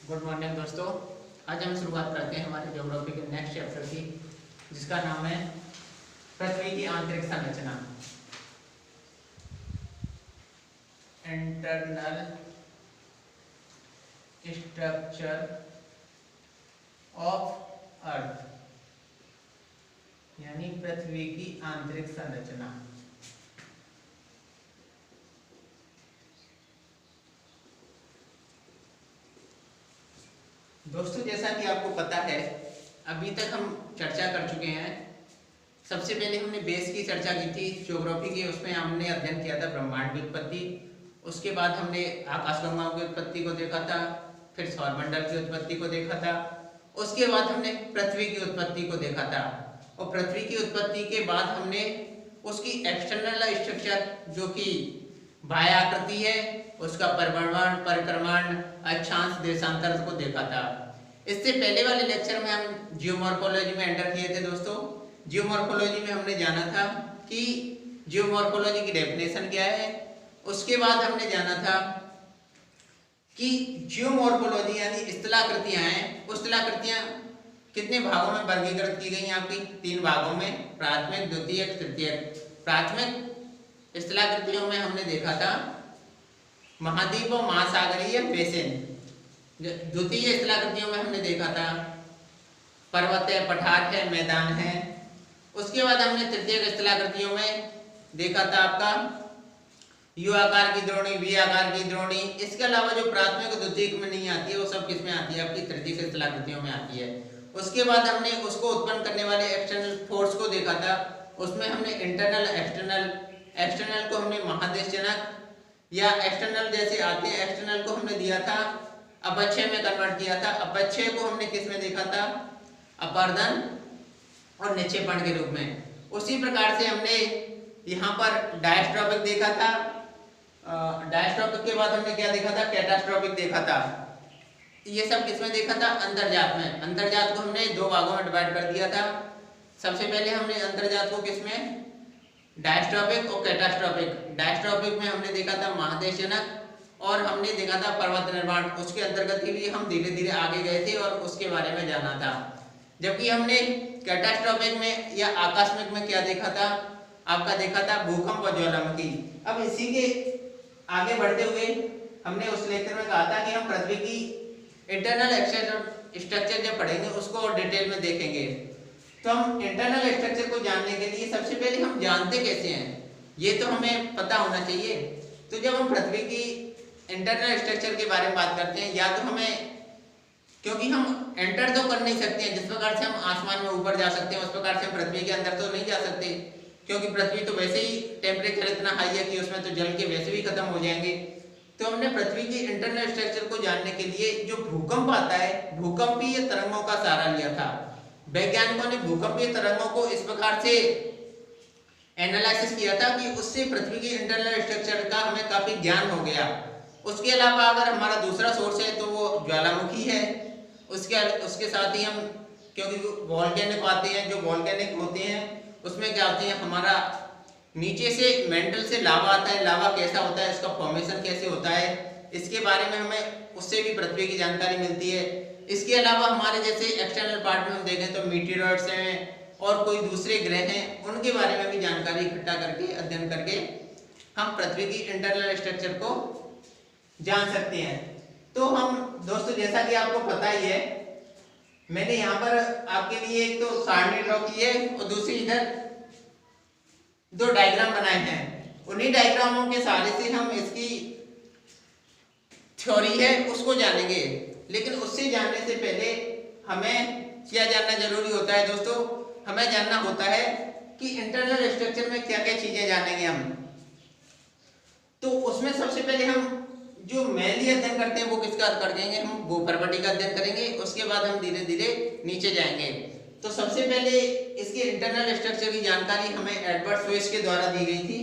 Good morning दोस्तों। आज हम शुरुआत करते हैं हमारे ज्योग्राफी के नेक्स्ट चैप्टर की, जिसका नाम है पृथ्वी की आंतरिक संरचना, इंटरनल स्ट्रक्चर ऑफ अर्थ, यानी पृथ्वी की आंतरिक संरचना। दोस्तों, जैसा कि आपको पता है, अभी तक हम चर्चा कर चुके हैं। सबसे पहले हमने बेस की चर्चा की थी ज्योग्राफी की, उसमें हमने अध्ययन किया था ब्रह्मांड की उत्पत्ति। उसके बाद हमने आकाशगंगाओं की उत्पत्ति को देखा था, फिर सौरमंडल की उत्पत्ति को देखा था। उसके बाद हमने पृथ्वी की उत्पत्ति को देखा था, और पृथ्वी की उत्पत्ति के बाद हमने उसकी एक्सटर्नल स्ट्रक्चर, जो कि बाह्य आकृति है, उसका परिभ्रमण, परिक्रमण, अक्षांश, देशांतर को देखा था। इससे पहले वाले लेक्चर में हम जियोमॉर्फोलॉजी में एंटर किए थे दोस्तों। जियोमॉर्फोलॉजी में हमने जाना था कि जियोमॉर्फोलॉजी की डेफिनेशन क्या है। उसके बाद हमने जाना था कि जियोमॉर्फोलॉजी यानी स्थलाकृतियां हैं, वो स्थलाकृतियां कितने भागों में वर्गीकृत की गई हैं? आपकी 3 भागों में, प्राथमिक, द्वितीयक, तृतीयक। प्राथमिक स्थलाकृतियों में हमने देखा था महाद्वीप और महासागरीय बेसिन। द्वितीय स्थलाकृतियों में हमने देखा था पर्वत है, पठार है, मैदान है। उसके बाद हमने तृतीय स्थलाकृतियों में देखा था आपका यू आकार की द्रोणी, वी आकार की द्रोणी। इसके अलावा जो प्राथमिक और द्वितीयक में नहीं आती है, वो सब किसमें आती है? आपकी तृतीय स्थलाकृतियों में आती है। उसके बाद हमने उसको उत्पन्न करने वाले एक्सटर्नल फोर्स को देखा था। उसमें हमने इंटरनल, एक्सटर्नल को हमने महादेशजनक या एक्सटर्नल जैसे आते हैं, एक्सटर्नल को हमने दिया था अपक्षय में कन्वर्ट किया था। अपक्षय को हमने किस में देखा था? अपर्दन और निक्षेपण के रूप में। उसी प्रकार से हमने यहाँ पर डायस्ट्रॉपिक देखा था। डायस्ट्रॉपिक के बाद हमने क्या देखा था? कैटास्ट्रॉपिक देखा था। ये सब किसमें देखा था? अंतर्जात में। अंतर्जात को हमने 2 भागों में डिवाइड कर दिया था। सबसे पहले हमने अंतर्जात को किसमें? डायस्ट्रॉपिक और कैटास्ट्रॉपिक। डायस्ट्रॉपिक में हमने देखा था महादेशजनक, और हमने देखा था पर्वत निर्माण। उसके अंतर्गत ही भी हम धीरे धीरे आगे गए थे और उसके बारे में जाना था। जबकि हमने कैटास्ट्रॉपिक में या आकस्मिक में क्या देखा था? आपका देखा था भूकंप और ज्वालामुखी। अब इसी के आगे बढ़ते हुए हमने उस लेक्चर में कहा था कि हम पृथ्वी की इंटरनल स्ट्रक्चर जब पढ़ेंगे उसको और डिटेल में देखेंगे। तो हम इंटरनल स्ट्रक्चर को जानने के लिए सबसे पहले हम जानते कैसे हैं, ये तो हमें पता होना चाहिए। तो जब हम पृथ्वी की इंटरनल स्ट्रक्चर के बारे में बात करते हैं, या तो हमें, क्योंकि हम एंटर तो कर नहीं सकते हैं, जिस प्रकार से हम आसमान में ऊपर जा सकते हैं उस प्रकार से हम पृथ्वी के अंदर तो नहीं जा सकते, क्योंकि पृथ्वी तो वैसे ही टेम्परेचर इतना हाई है कि उसमें तो जल के वैसे भी खत्म हो जाएंगे। तो हमने पृथ्वी की इंटरनल स्ट्रक्चर को जानने के लिए जो भूकंप आता है, भूकंपीय तरंगों का सहारा लिया था। वैज्ञानिकों ने भूकंपीय तरंगों को इस प्रकार से एनालिसिस किया था कि उससे पृथ्वी की इंटरनल स्ट्रक्चर का हमें काफी ज्ञान हो गया। उसके अलावा अगर हमारा दूसरा सोर्स है तो वो ज्वालामुखी है। उसके साथ ही हम, क्योंकि वॉल्केनिक आते हैं, जो वॉल्केनिक होते हैं उसमें क्या होते हैं, हमारा नीचे से मेंटल से लावा आता है। लावा कैसा होता है, इसका फॉर्मेशन कैसे होता है, इसके बारे में हमें उससे भी पृथ्वी की जानकारी मिलती है। इसके अलावा हमारे जैसे एक्सटर्नल पार्ट में हम देखें तो मीटियोराइड्स हैं और कोई दूसरे ग्रह हैं, उनके बारे में भी जानकारी इकट्ठा करके, अध्ययन करके हम पृथ्वी की इंटरनल स्ट्रक्चर को जान सकते हैं। तो हम दोस्तों, जैसा कि आपको पता ही है, मैंने यहाँ पर आपके लिए एक तो सारणी ड्रॉ की है और दूसरी इधर 2 डायग्राम बनाए हैं। उन्हीं डायग्रामों के सहारे से हम इसकी थ्योरी है उसको जानेंगे। लेकिन उससे जानने से पहले हमें क्या जानना जरूरी होता है दोस्तों? हमें जानना होता है कि इंटरनल स्ट्रक्चर में क्या क्या चीजें जानेंगे हम। तो उसमें सबसे पहले हम जो मेनली अध्ययन करते हैं वो किसका करेंगे? हम भूपर्वटी का अध्ययन करेंगे। उसके बाद हम धीरे धीरे नीचे जाएंगे। तो सबसे पहले इसके इंटरनल स्ट्रक्चर की जानकारी हमें एडवर्ड स्वेस के द्वारा दी गई थी।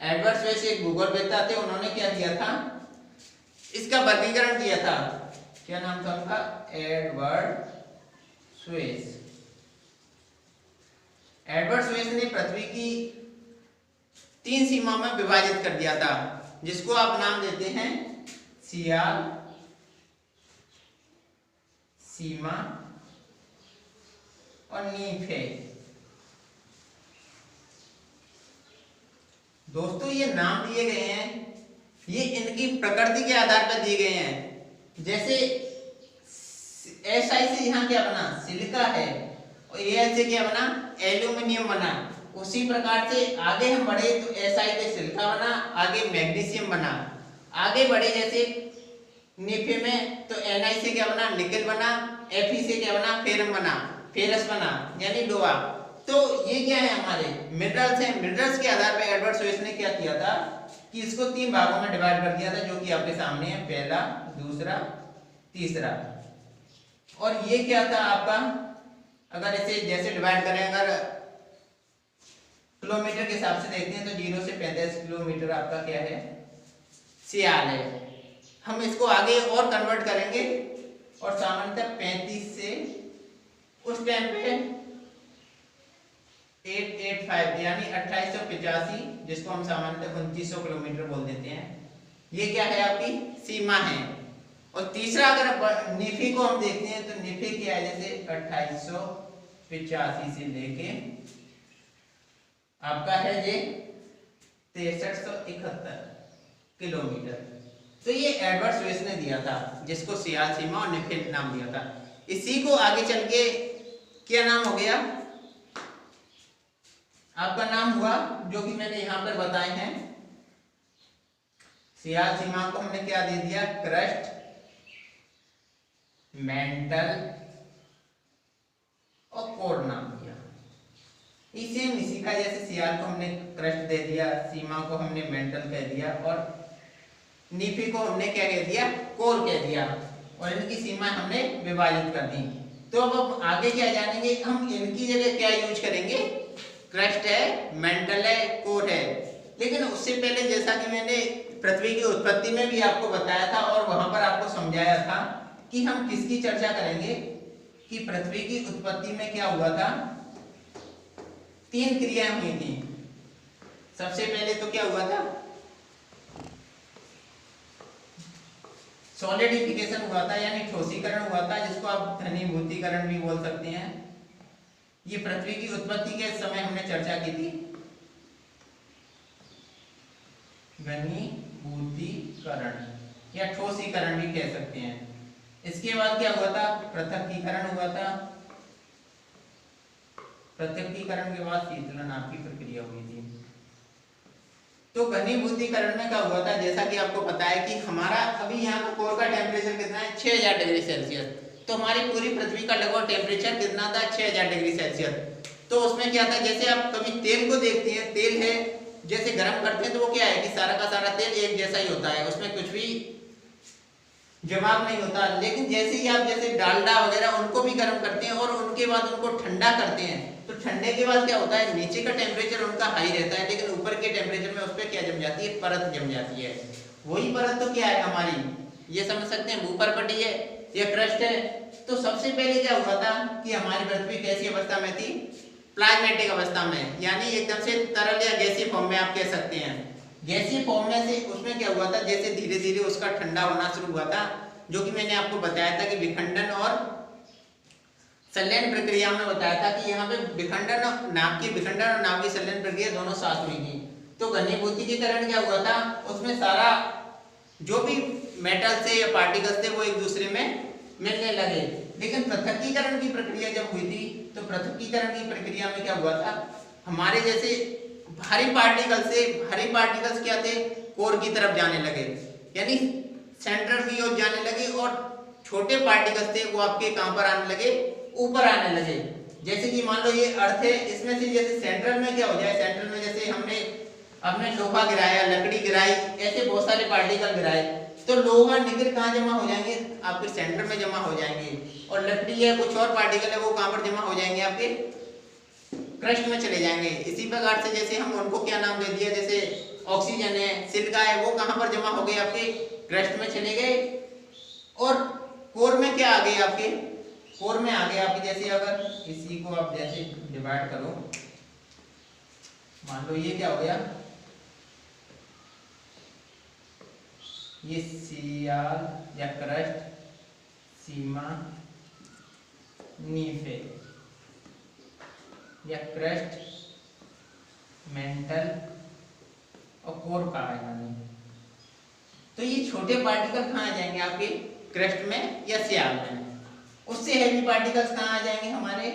एडवर्ड स्वेस एक भूगोलवेत्ता थे। उन्होंने क्या किया था? इसका वर्गीकरण किया था। क्या नाम था उनका? Edward Suez. एडवर्ड स्वेस ने पृथ्वी की 3 सीमाओं में विभाजित कर दिया था, जिसको आप नाम देते हैं सियाल, सीमा और नीफे। दोस्तों ये नाम दिए गए हैं, ये इनकी प्रकृति के आधार पर दिए गए हैं। जैसे SI से यहाँ क्या बना, सिलिका है, और AL से क्या बना, एल्यूमिनियम बना। उसी प्रकार से आगे हम बढ़े तो SI से सिलिका बना, आगे मैग्नीशियम बना। आगे बढ़े जैसे नीफे में तो Na से क्या बना, निकेल बना, Fe से क्या बना, फेरम बना, फेरस बना, यानी लोहा। तो ये क्या है, हमारे मिनरल्स हैं। मिनरल्स के आधार पर एडवर्ड स्वेस ने क्या किया था कि इसको 3 भागों में डिवाइड कर दिया था, जो कि आपके सामने है, पहला, दूसरा, तीसरा। और ये क्या था आपका, अगर इसे जैसे डिवाइड करें, अगर किलोमीटर के हिसाब से देखते हैं तो 0 से 35 किलोमीटर आपका क्या है, सियाल है। हम इसको आगे और कन्वर्ट करेंगे और सामान्यतः 35 से उस टाइम पे 885 यानी 2885, जिसको हम सामान्यतः 2900 किलोमीटर बोल देते हैं, ये क्या है, आपकी सीमा है। और तीसरा अगर नीफे को हम देखते हैं तो नीफे क्या है, जैसे 2885 से लेके आपका है ये 6371 किलोमीटर। तो ये एडवर्ड स्वेस ने दिया था, जिसको सियाल सीमा और नीफे नाम दिया था। इसी को आगे चल के क्या नाम हो गया, आपका नाम हुआ, जो कि मैंने यहां पर बताए हैं। सियाल सीमा को हमने क्या दे दिया, क्रस्ट, मेंटल और कोर नाम दिया। इसी का जैसे सियाल को हमने क्रस्ट दे दिया, सीमा को हमने मेंटल कह दिया, और नीफे को हमने क्या कह दिया, कोर कह दिया, और इनकी सीमा हमने विभाजित कर दी। तो अब आगे क्या जानेंगे हम, इनकी जगह क्या यूज करेंगे, क्रस्ट है, मेंटल है, कोर है। लेकिन उससे पहले जैसा कि मैंने पृथ्वी की उत्पत्ति में भी आपको बताया था और वहां पर आपको समझाया था कि हम किसकी चर्चा करेंगे, कि पृथ्वी की उत्पत्ति में क्या हुआ था, 3 क्रियाएं हुई थी। सबसे पहले तो क्या हुआ था, सॉलिडिफिकेशन हुआ था, यानी ठोसीकरण हुआ था, जिसको आप घनीभूतीकरण भी बोल सकते हैं। ये पृथ्वी की उत्पत्ति के समय हमने चर्चा की थी, घनीभूतीकरण या ठोसीकरण भी कह सकते हैं। इसके बाद क्या हुआ था, पृथक्कीकरण हुआ था। पृथक्कीकरण के बाद शीतलन आपकी प्रक्रिया हुई थी। तो घनीभूतीकरण में क्या हुआ था, जैसा कि आपको पता है कि हमारा अभी यहाँ का कोर का टेम्परेचर कितना है, 6000 डिग्री सेल्सियस। तो हमारी पूरी पृथ्वी का लगभग टेम्परेचर कितना था, 6000 डिग्री सेल्सियस। तो उसमें क्या था, जैसे आप कभी तेल को देखते हैं, तेल है, जैसे गर्म करते हैं तो वो क्या है कि सारा का सारा तेल एक जैसा ही होता है, उसमें कुछ भी जमाव नहीं होता। लेकिन जैसे ही आप जैसे डालडा वगैरह उनको भी गर्म करते हैं और उनके बाद उनको ठंडा करते हैं, तो ठंडे के बाद क्या होता है, नीचे का टेम्परेचर उनका हाई रहता है, लेकिन ऊपर के टेम्परेचर में उस पर क्या जम जाती है, परत जम जाती है। वही परत तो क्या है हमारी, ये समझ सकते हैं, भूपर्पटी है या क्रस्ट है। तो सबसे पहले क्या हुआ था कि हमारी पृथ्वी कैसी अवस्था में थी, प्लाज्मेटिक अवस्था में, यानी एकदम से तरल या गैसीय फॉर्म में आप कह सकते हैं। गैसीय फॉर्म में से उसमें क्या हुआ था, जैसे धीरे धीरे उसका ठंडा होना शुरू हुआ था, जो कि मैंने आपको बताया था कि विखंडन और संलयन प्रक्रिया में बताया था कि यहाँ पे विखंडन और नाभ की संलयन प्रक्रिया दोनों साथ हुई थी। तो घनीभूतीकरण क्या हुआ था, उसमें सारा जो भी मेटल से या पार्टिकल्स थे वो एक दूसरे में मिलने लगे। लेकिन पृथक्कीकरण की प्रक्रिया जब हुई थी, तो पृथक्कीकरण की प्रक्रिया में क्या हुआ था, हमारे जैसे भारी पार्टिकल्स क्या थे, कोर की तरफ जाने लगे, यानी सेंटर की ओर जाने लगे, और छोटे पार्टिकल्स थे वो आपके कहां पर आने लगे, ऊपर आने लगे। जैसे कि मान लो ये अर्थ है, इसमें से जैसे सेंट्रल में क्या हो जाए, सेंट्रल में जैसे हमने लोहा गिराया, लकड़ी गिराई, ऐसे बहुत सारे पार्टिकल गिराए, तो लोहा निकल कहाँ जमा हो जाएंगे, आपके सेंटर में जमा हो जाएंगे, और लकड़ी या कुछ और पार्टिकल है वो कहाँ पर जमा हो जाएंगे, आपके क्रस्ट में चले जाएंगे। इसी प्रकार से जैसे हम उनको क्या नाम दे दिया, जैसे ऑक्सीजन है, सिलिका है, वो कहाँ पर जमा हो गए, आपके क्रस्ट में चले गए। और कोर में क्या आ गए, आपके कोर में आ गए आपके, जैसे अगर इसी को आप जैसे डिवाइड करो, मान लो ये क्या हो गया, ये सियाल या क्रस्ट, सीमा नीफे या क्रस्ट, मेंटल और कोर कहा है मैंने। तो ये छोटे पार्टिकल कहाँ आ जाएंगे आपके क्रस्ट में या सियाल में। उससे हैवी पार्टिकल्स कहाँ आ जाएंगे हमारे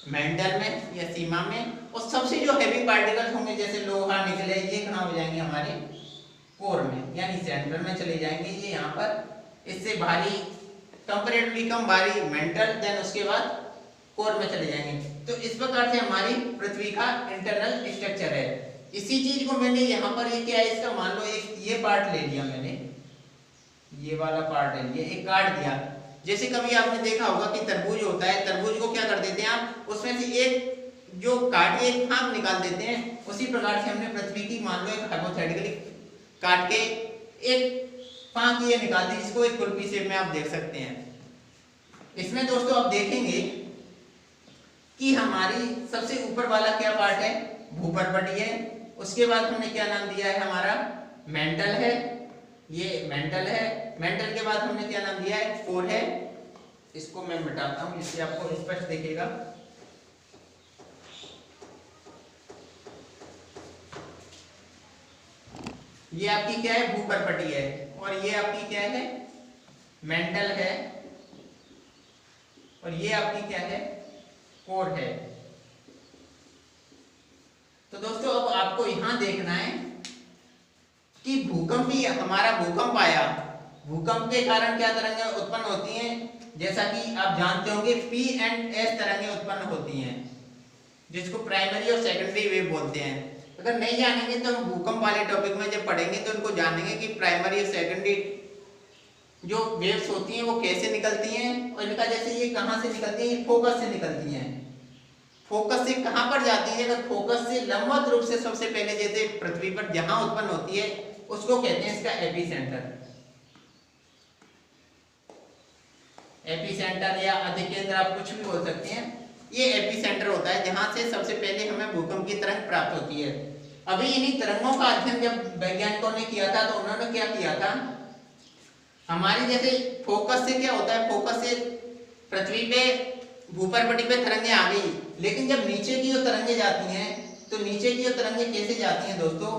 मेंटल में या सीमा में। और सबसे जो हैवी पार्टिकल्स होंगे जैसे लोहा निकले, ये कहाँ हो जाएंगे हमारे कोर में यानी सेंटर में चले जाएंगे ये यहाँ पर। इससे भारी कंपैरेटिवली कम भारी मेंटल, देन उसके बाद कोर में चले जाएंगे। तो इस प्रकार से हमारी पृथ्वी का इंटरनल स्ट्रक्चर है। इसी चीज को मैंने यहाँ पर ये क्या है इसका, मान लो एक ये पार्ट ले लिया मैंने, ये वाला पार्ट ले लिया, एक काट दिया। जैसे कभी आपने देखा होगा कि तरबूज होता है, तरबूज को क्या कर देते हैं आप, उसमें से एक जो काट के एक फांक निकाल देते हैं। उसी प्रकार से हमने पृथ्वी की मान लो एक हाइपोथेटिकली काट के एक फांक ये निकाल दी, जिसको एक खुरपी शेप में आप देख सकते हैं। इसमें दोस्तों आप देखेंगे कि हमारी सबसे ऊपर वाला क्या पार्ट है, भूपर्पटी है। उसके बाद हमने क्या नाम दिया है हमारा, मेंटल है, ये मेंटल है। मेंटल के बाद हमने क्या नाम दिया है, कोर है। इसको मैं मिटाता हूं जिससे आपको स्पष्ट दिखेगा। ये आपकी क्या है, भूपर्पटी है, और ये आपकी क्या है, मेंटल है, और ये आपकी क्या है, कोर है। तो दोस्तों अब आपको यहां देखना है कि भूकंप भी हमारा भूकंप आया, भूकंप के कारण क्या तरंगें उत्पन्न होती हैं, जैसा कि आप जानते होंगे पी एंड एस तरंगें उत्पन्न होती हैं, जिसको प्राइमरी और सेकेंडरी वेव बोलते हैं। अगर नहीं जानेंगे तो हम भूकंप वाले टॉपिक में जब पढ़ेंगे तो उनको जानेंगे कि प्राइमरी और सेकेंडरी जो वेव्स होती हैं वो कैसे निकलती हैं, और इनका जैसे ये कहां से निकलती है, फोकस से निकलती हैं। फोकस से कहां पर जाती है, अगर फोकस से लंबवत रूप से सबसे पहले जैसे पृथ्वी पर जहां उत्पन्न होती है उसको कहते हैं इसका एपिसेंटर। एपिसेंटर या अधिकेंद्र आप कुछ भी बोल सकते हैं। ये एपिसेंटर होता है जहां से सबसे पहले हमें भूकंप की तरंग प्राप्त होती है। अभी इन्हीं तरंगों का अध्ययन जब वैज्ञानिकों ने किया था तो उन्होंने क्या किया था, हमारी जैसे फोकस से क्या होता है, फोकस से पृथ्वी पे भूपर्पटी पे तरंगें आ गई, लेकिन जब नीचे की ओर तरंगें जाती हैं तो नीचे की ओर तरंगें कैसे जाती हैं दोस्तों,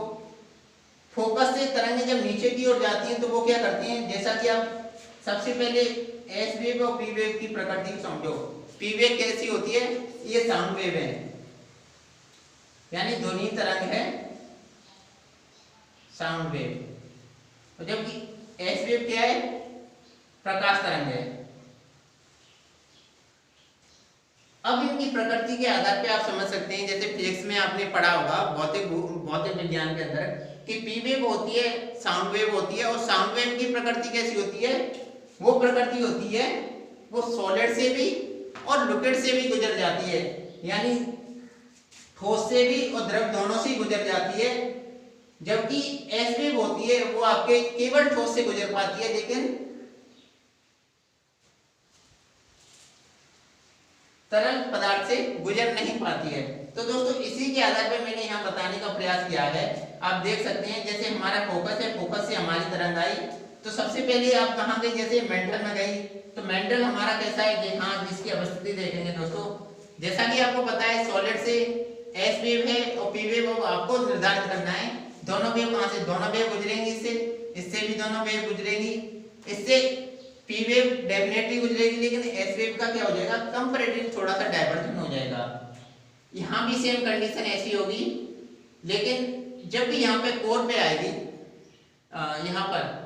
फोकस से तरंगें जब नीचे की ओर जाती हैं तो वो क्या करती हैं, जैसा कि आप सबसे पहले एस वेव और पी वेव की प्रकृति को समझो। पी वेव कैसी होती है, ये साउंड वेव है, यानी ध्वनि तरंग है, साउंड वेव। और जबकि एस वेव क्या है, प्रकाश तरंग है। अब इनकी प्रकृति के आधार पे आप समझ सकते हैं, जैसे फिजिक्स में आपने पढ़ा होगा भौतिक विज्ञान के अंदर कि पी वेव होती है, साउंड वेव होती है, और साउंड वेव की प्रकृति कैसी होती है, वो प्रकृति होती है वो सॉलिड से भी और लिक्विड से भी गुजर जाती है, यानी ठोस से भी और द्रव दोनों से गुजर जाती है। जबकि एस वेव होती है वो आपके केवल ठोस से गुजर पाती है, लेकिन तरल पदार्थ से गुजर नहीं पाती है। तो दोस्तों इसी के आधार पर मैंने यहाँ बताने का प्रयास किया है। आप देख सकते हैं जैसे हमारा फोकस है, फोकस से हमारी तरंग आई तो सबसे पहले आप कहाँ गई, जैसे मेंटल में गई। तो मेंटल हमारा कैसा है, हाँ जिसकी अवस्थिति देखेंगे दोस्तों, जैसा कि आपको पता है सॉलिड से एस वेव है और पी वेव आपको निर्धारित करना है। दोनों वेव कहाँ से, दोनों वेव गुजरेंगी, इससे भी दोनों वेव गुजरेंगी, इससे पी वेव डेफिनेटली गुजरेगी, लेकिन एस वेव का क्या हो जाएगा, कंपैरेटिवली थोड़ा सा डाइवर्जन हो जाएगा। यहाँ भी सेम कंडीशन ऐसी होगी, लेकिन जब भी यहाँ पे कोर पे आएगी, यहाँ पर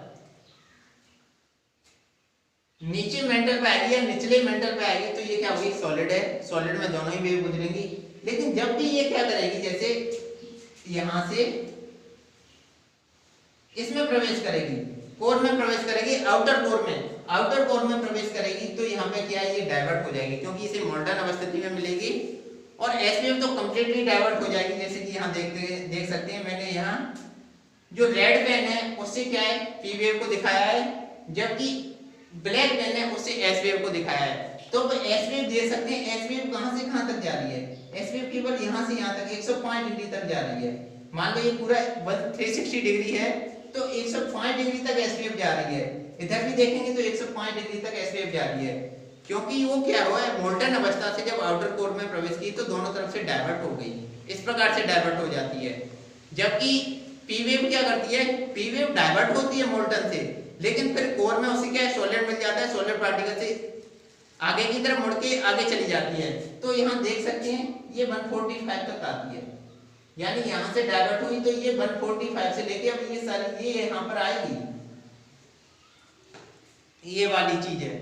नीचे मेंटल पे आएगी या निचले मेंटल पे आएगी तो ये क्या होगी, सॉलिड है, सॉलिड में दोनों ही वेव गुजरेंगी। लेकिन जब भी ये क्या करेगी, जैसे यहाँ से इसमें प्रवेश करेगी, कोर में प्रवेश करेगी, आउटर कोर में प्रवेश करेगी, तो यहाँ पे क्या है, ये डाइवर्ट हो जाएगी, क्योंकि इसे मोल्टन अवस्थिति में मिलेगी। और एस वेव तो कंप्लीटली डाइवर्ट हो जाएगी, जैसे कि यहाँ देख सकते हैं मैंने यहाँ जो रेड पेन है उससे क्या है, पी वेव को दिखाया है, जबकि ब्लैक पेन है उससे एस वेव को दिखाया है। तो एस वेव देख सकते हैं, एस वेव कहां से कहां तक जा रही है, एस वेव केवल यहां से यहां तक 105 डिग्री तक जा रही है। मान लो ये पूरा 360 डिग्री है तो 105 डिग्री तक एस वेव जा रही है। इधर भी देखेंगे तो 105 डिग्री तक एस वेव जा रही है। क्योंकि वो क्या हुआ है, मोल्टन अवस्था से जब आउटर कोर में प्रवेश की तो दोनों तरफ से डाइवर्ट हो गई, इस प्रकार से डाइवर्ट हो जाती है। जबकि पी वेव क्या करती है, पी वेव डाइवर्ट होती है मोल्टन से, लेकिन फिर कोर में उसे क्या है, सॉलिड मिल जाता है, सॉलिड पार्टिकल से आगे की तरफ मुड़ के आगे चली जाती है। तो यहाँ देख सकते हैं ये 145 तक आती है, यानी यहाँ से डाइवर्ट हुई तो ये 145 से लेके अब ये सारी ये यहाँ पर आएगी, ये वाली चीज है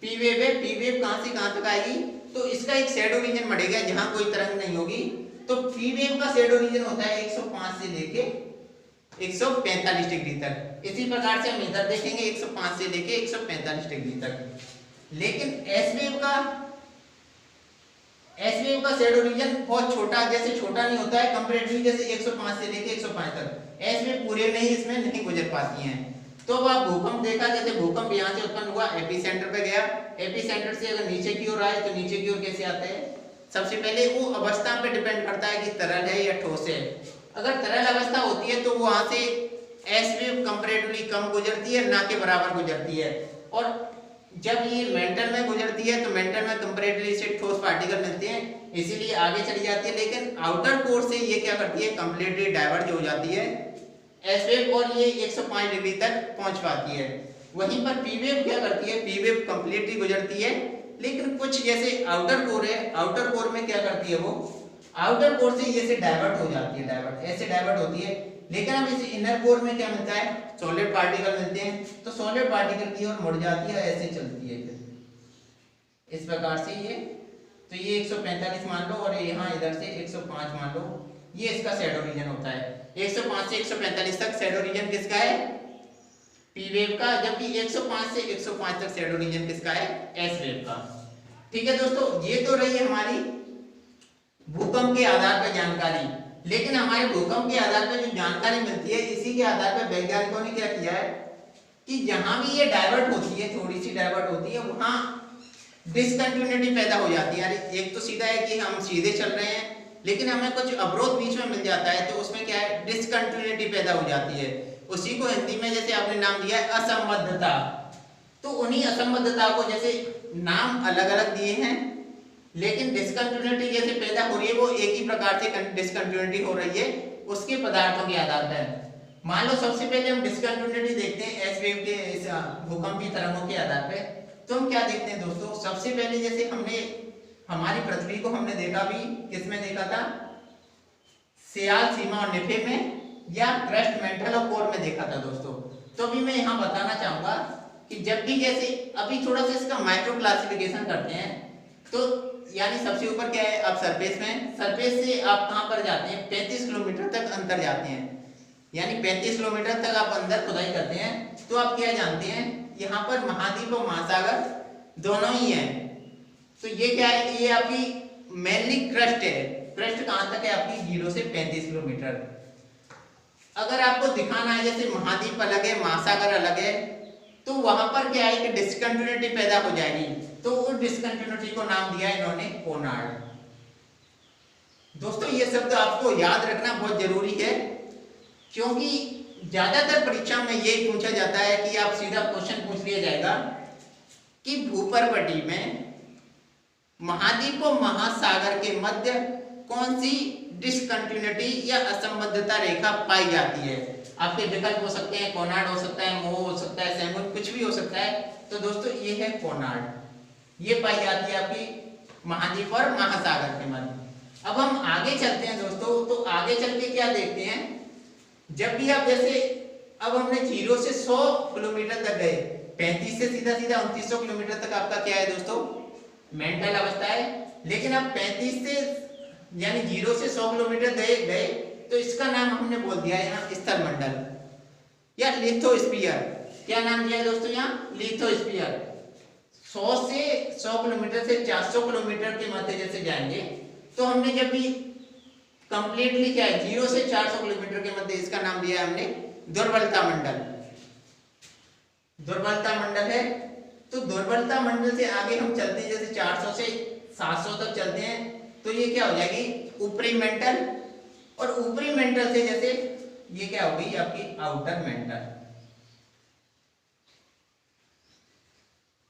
पी वेव है। पी वेव कहां से कहां तक आएगी, तो इसका एक शैडो रीजन बढ़ेगा जहां कोई तरंग नहीं होगी। तो पी वेव का शैडो रीजन होता है 105 से लेके 145 डिग्री तक। इसी प्रकार से हम इधर देखेंगे 105 से लेके 145 डिग्री तक। लेकिन एस वेव का शैडो रीजन बहुत छोटा, जैसे छोटा नहीं होता है कंपैरेटिवली, जैसे 105 से लेके 105 तक एस वेव पूरे में ही इसमें नहीं गुजर पाती हैं। तो अब आप भूकंप देखा, जैसे भूकंप यहाँ से उत्पन्न हुआ, एपीसेंटर पे गया, एपीसेंटर से अगर नीचे की ओर आए तो नीचे की ओर कैसे आते हैं, सबसे पहले वो अवस्था पे डिपेंड करता है कि तरल है या ठोस है। अगर तरल अवस्था होती है तो वहां से एस वेव कंपैरेटिवली कम गुजरती है, ना के बराबर गुजरती है। और जब ये मेंटल में गुजरती है तो मेंटल में कंपैरेटिवली से ठोस पार्टिकल मिलते हैं, इसीलिए आगे चली जाती है। लेकिन आउटर कोर से ये क्या करती है, कंप्लीटली डाइवर्ट हो जाती है एस वेव, और ये 105 डिग्री तक पहुंच पाती है। वहीं पर पी वेव क्या करती है, पी वेव कंप्लीटली गुजरती है, लेकिन कुछ जैसे आउटर कोर है, आउटर कोर में क्या करती है, वो आउटर कोर से ये से डाइवर्ट हो जाती है, डाइवर्ट ऐसे डाइवर्ट होती है। लेकिन अब इस इनर कोर में क्या मिलता है, सॉलिड पार्टिकल मिलते हैं, तो सॉलिड पार्टिकल की ओर मुड़ जाती है, ऐसे चलती है फिर इस प्रकार से ये। तो ये 145 मान लो और यहाँ इधर से 105 मान लो, ये इसका शैडो रीजन होता है। 105 से 145 तक शैडो रीजन किसका है, पी वेव का, जबकि 105 से 105 तक शैडो रीजन किसका है, एस वेव का। ठीक है दोस्तों, ये तो रही हमारी भूकंप के आधार पर जानकारी। लेकिन हमारे भूकंप के आधार पर जो जानकारी मिलती है, इसी के आधार पर वैज्ञानिकों ने क्या किया है कि जहां भी ये डाइवर्ट होती है, थोड़ी सी डाइवर्ट होती है, वहां डिसकंटिन्यूटी पैदा हो जाती है। एक तो सीधा है कि हम सीधे चल रहे हैं, लेकिन हमें कुछ अवरोध बीच में मिल जाता है, तो उसमें क्या है, डिसकंटिन्यूटी पैदा हो जाती है। उसी को हिंदी में जैसे आपने नाम दिया है असंबद्धता, तो उन्हीं असंबद्धता को जैसे नाम अलग अलग दिए हैं, लेकिन डिसकंटिन्यूटी जैसे पैदा हो रही है वो एक ही प्रकार से डिसकंटिन्यूटी हो रही है उसके पदार्थों के आधार पर। मान लो सबसे पहले हम डिसकंटिन्यूटी देखते हैं एस वेव के भूकंपीय तरंगों के आधार पर। तो हम क्या देखते हैं दोस्तों, सबसे पहले जैसे हमने हमारी पृथ्वी को हमने देखा भी, किसमें देखा था, सियाल सीमा और निफे में, या क्रस्ट मेंटल और कोर में देखा था दोस्तों। तो अभी मैं यहाँ बताना चाहूंगा कि जब भी जैसे अभी थोड़ा सा इसका माइक्रो क्लासिफिकेशन करते हैं, तो यानी सबसे ऊपर क्या है, आप सरफेस में, सरफेस से आप कहाँ पर जाते हैं, 35 किलोमीटर तक अंदर जाते हैं, यानी 35 किलोमीटर तक आप अंदर खुदाई करते हैं। तो आप क्या जानते हैं, यहाँ पर महाद्वीप और महासागर दोनों ही हैं। तो ये क्या है, ये आपकी मेनली क्रस्ट है। क्रस्ट कहाँ तक है आपकी, 0 से 35 किलोमीटर। अगर आपको दिखाना है जैसे महाद्वीप अलग है, महासागर अलग है, तो वहां पर क्या है कि डिसकंटिन्यूटी पैदा हो जाएगी। तो उस डिसकंटिन्यूटी को नाम दिया इन्होंने कोनार्ड। दोस्तों ये शब्द आपको याद रखना बहुत जरूरी है, क्योंकि ज्यादातर परीक्षा में यही पूछा जाता है कि आप सीधा क्वेश्चन पूछ लिया जाएगा कि भूपर्वटी में महाद्वीप और महासागर के मध्य कौन सी डिसकंटिन्यूटी या असंबद्धता रेखा पाई जाती है। आपके विकल्प हो सकते हैं, कोनार्ड हो सकता है, मोह हो सकता है, सैमुल, कुछ भी हो सकता है। तो दोस्तों ये है कोनार्ड, ये पाई जाती है आपकी महाद्वीप और महासागर के मध्य। अब हम आगे चलते हैं दोस्तों, तो आगे चल के क्या देखते हैं, जब भी आप जैसे अब हमने 0 से 100 किलोमीटर तक गए, 35 से सीधा 2900 किलोमीटर तक आपका क्या है दोस्तों, मेंटल अवस्था है। लेकिन अब 35 से यानी 0 से 100 किलोमीटर गए तो इसका नाम हमने बोल दिया है यहाँ स्थल मंडल या लिथोस्फीयर। क्या नाम दिया है दोस्तों यहाँ, लिथोस्फीयर। 100 से 100 किलोमीटर से 400 किलोमीटर के मध्य जैसे जाएंगे, तो हमने जब भी कंप्लीटली क्या है 0 से 400 किलोमीटर के मध्य, इसका नाम दिया है हमने दुर्बलता मंडल। दुर्बलता मंडल है, तो दुर्बलता मंडल से आगे हम चलते हैं, जैसे 400 से 700 तक चलते हैं, तो ये क्या हो जाएगी ऊपरी मेंटल, और ऊपरी मेंटल से जैसे ये क्या हो गई आपकी आउटर मेंटल,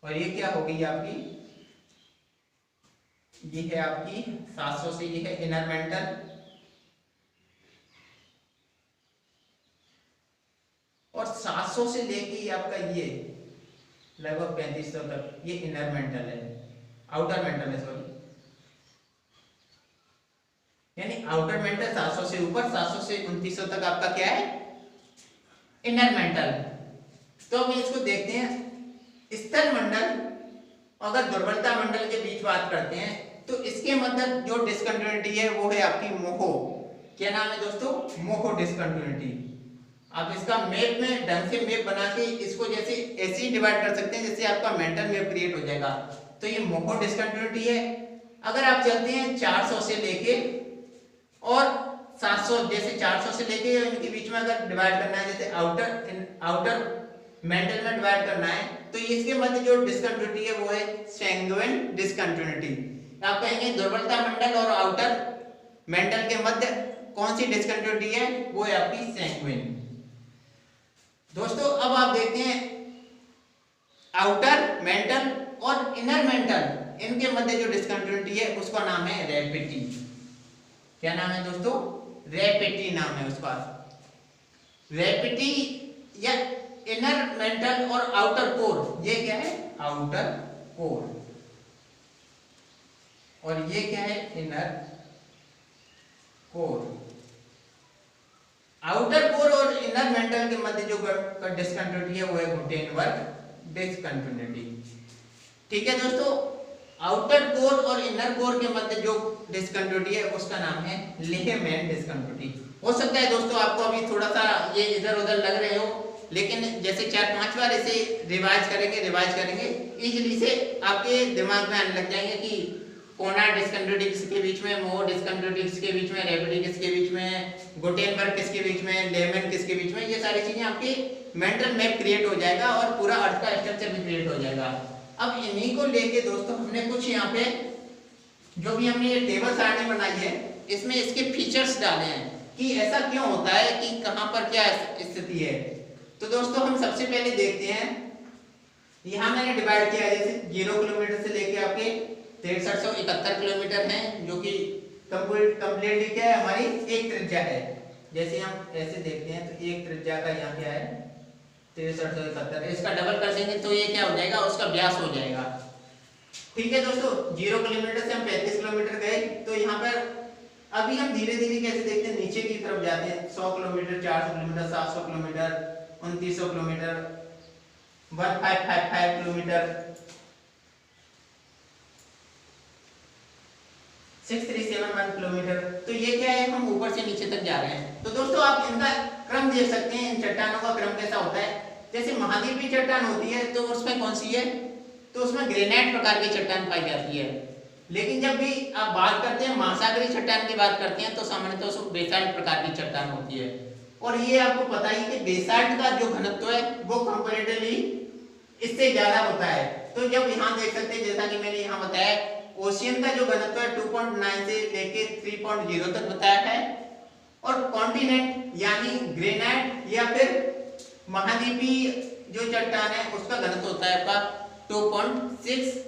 और ये क्या हो गई आपकी ये है आपकी 700 से ये है इनर मेंटल, और 700 से लेके आपका ये लगभग 3500 तक ये इनर मेंटल है, आउटर मेंटल है सॉरी, यानी आउटर मेंटल 700 से ऊपर, 700 से 2900 तक आपका क्या है, इनर मेंटल। तो हम इसको देखते हैं, स्थल मंडल अगर दुर्बलता मंडल के बीच बात करते हैं तो इसके मतलब जो डिसकंटिन्यूटी है वो है आपकी मोहो। क्या नाम है दोस्तों, मोहो डिसकंटिन्यूटी। आप इसका मैप में ढंग से मैप बना के इसको जैसे ऐसे ही डिवाइड कर सकते हैं जैसे आपका मेंटल मैप क्रिएट हो जाएगा। तो ये मोहो डिसकंटिन्यूटी है। अगर आप चलते हैं 400 से लेके और 700, जैसे 400 से लेके इनके बीच में अगर डिवाइड करना है, जैसे आउटर मेंटल में डिवाइड करना है, तो इसके मध्य जो डिसकंटिन्यूटी है वो है सैंग्विन डिसकंटिन्यूटी। आप कहेंगे दुर्बलता मंडल और आउटर मेंटल के मध्य कौन सी डिसकंटिन्यूटी है, वो है आपकी सैंग्विन। दोस्तों अब आप देखते हैं आउटर मेंटल और इनर मेंटल, इनके मध्य जो डिसकंटिन्यूटी है उसका नाम है रैपिटी। क्या नाम है दोस्तों, रैपिटी नाम है उसका। रैपिटी या इनर मेंटल और आउटर कोर, ये क्या है, आउटर कोर, और ये क्या है, इनर कोर। आउटर कोर और इनर मेंटल के मध्य जो डिसकंटिन्यूटी है वो है गुटेनबर्ग डिसकंटिन्यूटी। ठीक है दोस्तों, आउटर कोर और इनर कोर के मध्य जो डिसकंटिन्यूटी है उसका नाम है लेहमैन डिसकंटिन्यूटी। हो सकता है दोस्तों आपको अभी थोड़ा सा ये इधर उधर लग रहे हो, लेकिन जैसे 4-5 बार इसे रिवाइज करेंगे इजीली से आपके दिमाग में आने लग जाएंगे कि कोना डिसकंटिन्यूटी किसके बीच में, मोहो डिसकंटिन्यूटी किसके बीच में, रैपिटी किसके बीच में, गुटेनबर्ग किसके बीच में, लेहमैन किसके बीच में। ये सारी चीजें आपके मेंटल मैप क्रिएट हो जाएगा और पूरा अर्थ का स्ट्रक्चर भी क्रिएट हो जाएगा। अब इन्हीं को लेके दोस्तों हमने कुछ यहाँ पे जो भी हमने ये टेबल सारणी बनाई है इसमें इसके फीचर्स डाले हैं कि ऐसा क्यों होता है कि कहाँ पर क्या स्थिति है। तो दोस्तों हम सबसे पहले देखते हैं, यहाँ मैंने डिवाइड किया है, जैसे 0 किलोमीटर से लेके आपके 6371 किलोमीटर है, जो कि कंप्लीटली क्या है, हमारी एक त्रिज्या है। जैसे हम ऐसे देखते हैं तो एक त्रिज्या का यहाँ क्या है 6371, इसका डबल कर देंगे तो ये क्या हो जाएगा, उसका व्यास हो जाएगा। ठीक है दोस्तों, 0 किलोमीटर से हम 35 किलोमीटर गए, तो यहाँ पर अभी हम धीरे धीरे कैसे देखते हैं, नीचे की तरफ जाते हैं। 100 kilometre, 400 kilometre, 700 kilometre, 2900 kilometre, 1555 kilometre, 6371 kilometre. तो ये क्या है, हम ऊपर से नीचे तक जा रहे हैं। तो दोस्तों आप इनका क्रम देख सकते हैं, इन चट्टानों का क्रम कैसा होता है। जैसे महाद्वीपीय चट्टान होती है तो उसमें कौन सी है, तो उसमें ग्रेनाइट प्रकार की चट्टान पाई जाती है। लेकिन जब भी आप बात करते हैं महासागरीय चट्टान की बात करते हैं तो सामान्यतः उसमें बेसाल्ट प्रकार की चट्टान होती है। और ये आपको पता ही कि बेसाल्ट का जो घनत्व है वो कंपैरेटिवली इससे ज्यादा होता है। तो जब यहाँ देख सकते हैं, जैसा कि मैंने यहाँ बताया, ओशियन का जो घनत्व है 2.9 से लेके 3.0 तक बताया है, और कॉन्टिनेंट यानी ग्रेनाइट या फिर महाद्वीपीय जो चट्टान है उसका घनत्व होता है आपका 2.6।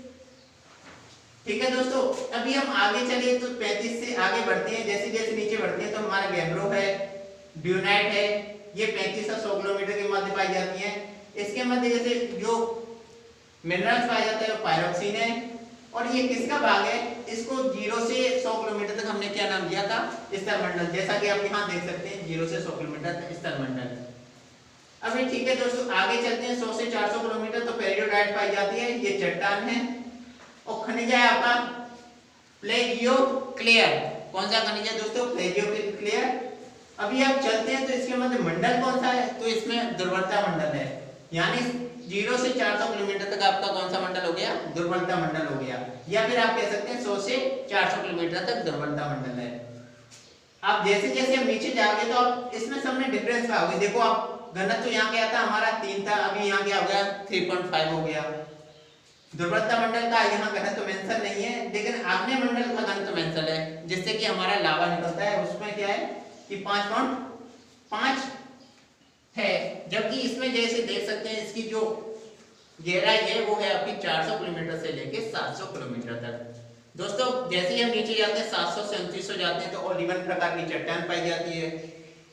ठीक है दोस्तों, अभी हम आगे चले तो 35 से आगे बढ़ते हैं। जैसे जैसे नीचे बढ़ते हैं तो हमारा गैब्रो है, ड्यूनाइट है, ये 35 और 100 किलोमीटर के मध्य पाई जाती है। इसके मध्य जैसे जो मिनरल्स पाए जाते हैं वो पायरोक्सिन है, और ये किसका भाग है, इसको 0 से 100 किलोमीटर तक हमने क्या नाम दिया था, स्थलमंडल। जैसा कि आप यहाँ देख सकते हैं 0 से 100 किलोमीटर तक स्थलमंडल। अभी ठीक है दोस्तों, आगे चलते हैं 100 से 400 किलोमीटर तो पेरियोडाइट पाई जाती है, ये चट्टान है। और खनिज है आपका प्लेजियोक्लेयर। कौन सा खनिज है दोस्तों, प्लेजियोक्लेयर। अभी आप चलते हैं तो इसके मध्य मंडल कौन सा है, तो इसमें दुर्बलता मंडल है, यानी 0 से 400 किलोमीटर तक आपका कौन सा मंडल हो गया, दुर्बलता मंडल हो गया। या फिर आप कह सकते हैं 100 से 400 किलोमीटर तक दुर्बलता मंडल है। आप जैसे जैसे हम नीचे जाओगे तो आप इसमें सब में डिफरेंस पाओगे। देखो आप घनत्व तो यहाँ क्या था, हमारा 3 था, अभी यहाँ क्या हो गया 3.5 हो गया। दुर्बलता मंडल का यहाँ घनत्व मेंशन नहीं है, लेकिन आग्नेय मंडल का घनत्व मेंशन है, जिससे कि हमारा लावा निकलता है, उसमें क्या है कि 5.5 है। जबकि इसमें जैसे देख सकते हैं इसकी जो गहराई है वो है आपकी 400 किलोमीटर से लेके 700 किलोमीटर तक। दोस्तों जैसे ही हम नीचे जाते हैं 700 से 2900 जाते हैं तो ऑल इवन प्रकार की चट्टान पाई जाती है।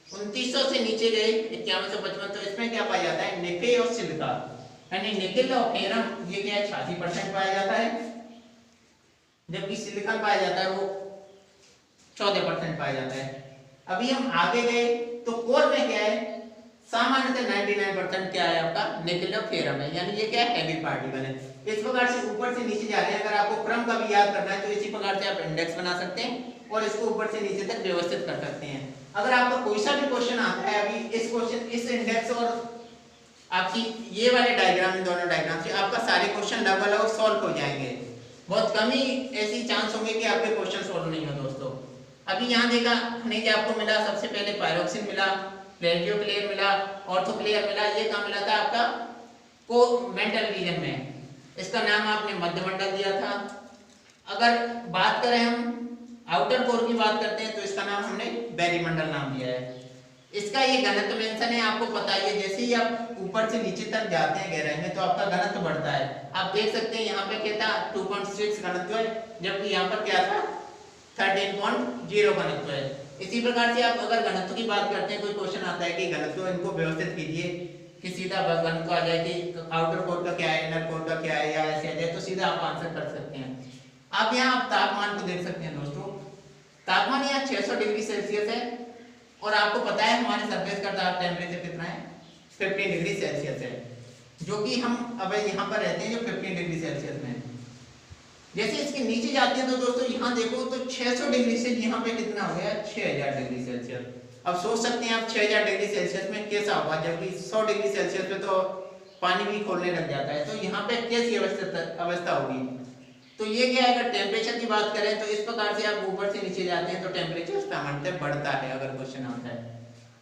2900 से नीचे गए 5155, तो इसमें क्या पाया जाता है, निकेल और सिलिका, यानी निकेल और फेरम ये क्या है 86% पाया जाता है, जबकि सिलिकॉन पाया जाता है वो 14% पाया जाता है। अभी हम आगे गए तो कोर में क्या है, सामान्यतः 99% क्या है आपका निकेल और फेरम है, यानी ये क्या है हैवी पार्टिकल है। इस प्रकार से ऊपर से नीचे जा रहे हैं। अगर आपको क्रम का भी याद करना है तो इसी प्रकार से आप इंडेक्स बना सकते हैं और इसको ऊपर से नीचे तक व्यवस्थित कर सकते हैं। अगर आपका कोई सा भी क्वेश्चन आता है, अभी इस क्वेश्चन इस इंडेक्स और आपकी ये वाले डायग्राम, दोनों डायग्राम से आपका सारे क्वेश्चन लगभग सॉल्व हो जाएंगे। बहुत कम ही ऐसी चांस होंगे कि आपके क्वेश्चन सॉल्व नहीं हो दोस्तों। अभी यहाँ देखा नहीं कि आपको मिला, सबसे पहले पायरोक्सिन मिला, रेडियोक्लेयर मिला, ऑर्थोक्लेयर मिला, ये कहाँ मिला था आपका को मेंटल रीजन में, इसका नाम आपने मध्यमंडल दिया था। अगर बात करें हम आउटर कोर की बात करते हैं तो इसका नाम हमने बैरीमंडल नाम दिया है। इसका ये घनत्व मेंशन है, आपको पता ही है, जैसे ही आप ऊपर से नीचे तक जाते हैं गहराई में तो आपका घनत्व बढ़ता है। आप देख सकते हैं यहाँ पे क्या था 2.6 घनत्व है, जबकि यहाँ पर क्या था 13.0 घनत्व है। इसी प्रकार से आप अगर घनत्व की बात करते हैं, कोई क्वेश्चन आता है कि घनत्व इनको व्यवस्थित कीजिए कि सीधा घनत्व आ जाए कि आउटर कोर का क्या है, इनर कोर का क्या है, या ऐसे आ जाए तो सीधा आप आंसर कर सकते हैं। आप यहाँ आप तापमान को देख सकते हैं दोस्तों, तापमान यहाँ 600 डिग्री सेल्सियस है और आपको पता है हमारे सरफेस का टेम्परेचर कितना है 15 डिग्री सेल्सियस है, जो कि हम अब यहाँ पर रहते हैं जो 15 डिग्री सेल्सियस में। जैसे इसके नीचे जाते हैं तो दोस्तों यहाँ देखो तो 600 डिग्री से यहाँ पे कितना हो गया 6000 डिग्री सेल्सियस। अब सोच सकते हैं आप 6000 डिग्री सेल्सियस में कैसा होगा, जबकि 100 डिग्री सेल्सियस में तो पानी भी खोलने लग जाता है, तो यहाँ पे कैसी अवस्था होगी। तो ये क्या है, अगर टेम्परेचर की बात करें तो इस प्रकार से आप ऊपर से नीचे जाते हैं तो टेम्परेचर सामान्यतः बढ़ता है अगर क्वेश्चन आता है।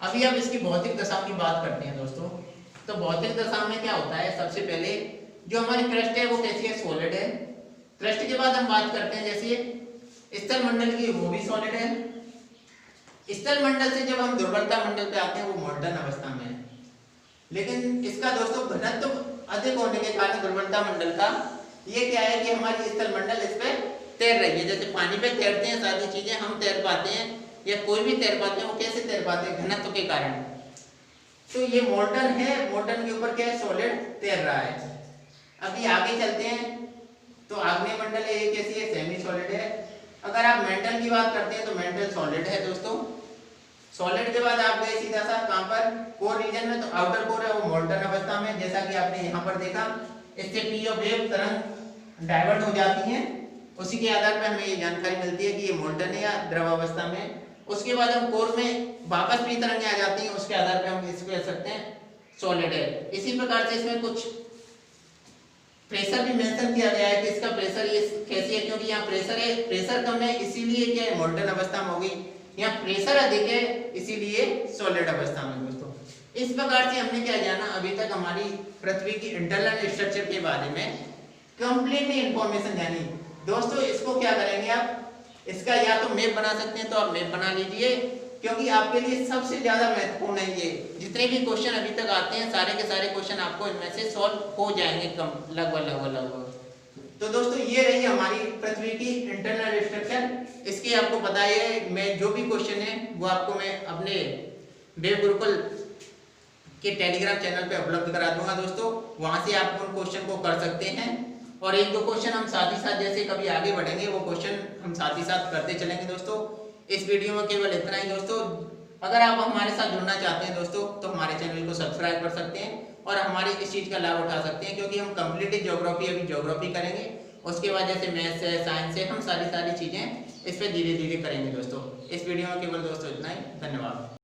अभी अब इसकी भौतिक दशाओं की बात करते हैं दोस्तों। तो भौतिक दशा में क्या होता है, सबसे पहले जो हमारी क्रस्ट है वो कैसी है, सॉलिड है। क्रस्ट के बाद हम बात करते हैं जैसे स्थल मंडल की, वो भी सॉलिड है। स्थल मंडल से जब हम दुर्बलता मंडल पे आते हैं वो मोल्टन अवस्था में है, लेकिन इसका दोस्तों घनत्व अधिक होने के कारण दुर्बलता मंडल का ये क्या है कि हमारी स्थल मंडल इस पे तैर रही है। जैसे पानी पे तैरते हैं सारी चीजें, हम तैर पाते हैं या कोई भी तैर पाते हैं, वो कैसे तैर पाते हैं, घनत्व के कारण। तो ये मोल्टन है, मोल्टन के ऊपर क्या है, सॉलिड तैर रहा है। अभी आगे चलते हैं तो आग्नेय मंडल है, ये कैसी है, सेमी सॉलिड है। अगर आप मेंटल की बात करते हैं तो मेंटल सॉलिड है दोस्तों। सॉलिड के बाद आप गए सीधा सा कहां पर, कोर रीजन में, तो आउटर कोर है वो मोल्टन अवस्था में, जैसा कि आपने यहाँ पर देखा। इससे पी और वेव तरंग डाइवर्ट हो जाती हैं, उसी के आधार पर हमें ये जानकारी मिलती है कि ये मोल्टन है या द्रव अवस्था में। उसके बाद हम कोर में वापस भी तरंगें आ जाती हैं, उसके आधार पर हम इसको कह सकते हैं सॉलिड है। इसी प्रकार से इसमें कुछ प्रेशर भी मेंशन किया गया है कि इसका प्रेशर ये कैसी है, क्योंकि यहाँ प्रेशर है, प्रेशर कम है इसीलिए क्या है मोल्टन अवस्था में होगी, यहाँ प्रेशर अधिक है इसीलिए सॉलिड अवस्था में दोस्तों। इस प्रकार से हमने क्या जाना, अभी तक हमारी पृथ्वी की इंटरनल स्ट्रक्चर के बारे में कंप्लीटली इंफॉर्मेशन जानी। दोस्तों इसको क्या करेंगे आप, इसका या तो मैप बना सकते हैं तो आप मैप बना लीजिए, क्योंकि आपके लिए सबसे ज्यादा महत्वपूर्ण है ये। जितने भी क्वेश्चन अभी तक आते हैं सारे के सारे क्वेश्चन आपको इनमें से सॉल्व हो जाएंगे कम लगभग। तो दोस्तों ये रही हमारी पृथ्वी की इंटरनल स्ट्रक्चर। इसके आपको पता है मैं जो भी क्वेश्चन है वो आपको मैं अपने वेब गुरुकुल के टेलीग्राम चैनल पे उपलब्ध करा दूंगा दोस्तों, वहां से आप उन क्वेश्चन को कर सकते हैं। और एक दो क्वेश्चन हम साथ ही साथ जैसे कभी आगे बढ़ेंगे वो क्वेश्चन हम साथ ही साथ करते चलेंगे दोस्तों। इस वीडियो में केवल इतना ही दोस्तों। अगर आप हमारे साथ जुड़ना चाहते हैं दोस्तों तो हमारे चैनल को सब्सक्राइब कर सकते हैं और हमारे इस चीज़ का लाभ उठा सकते हैं, क्योंकि हम कंप्लीटली ज्योग्राफी अभी ज्योग्राफी करेंगे, उसके बाद जैसे मैथ्स है, साइंस है, हम सारी चीज़ें इस पर धीरे धीरे करेंगे दोस्तों। इस वीडियो में केवल दोस्तों इतना ही, धन्यवाद।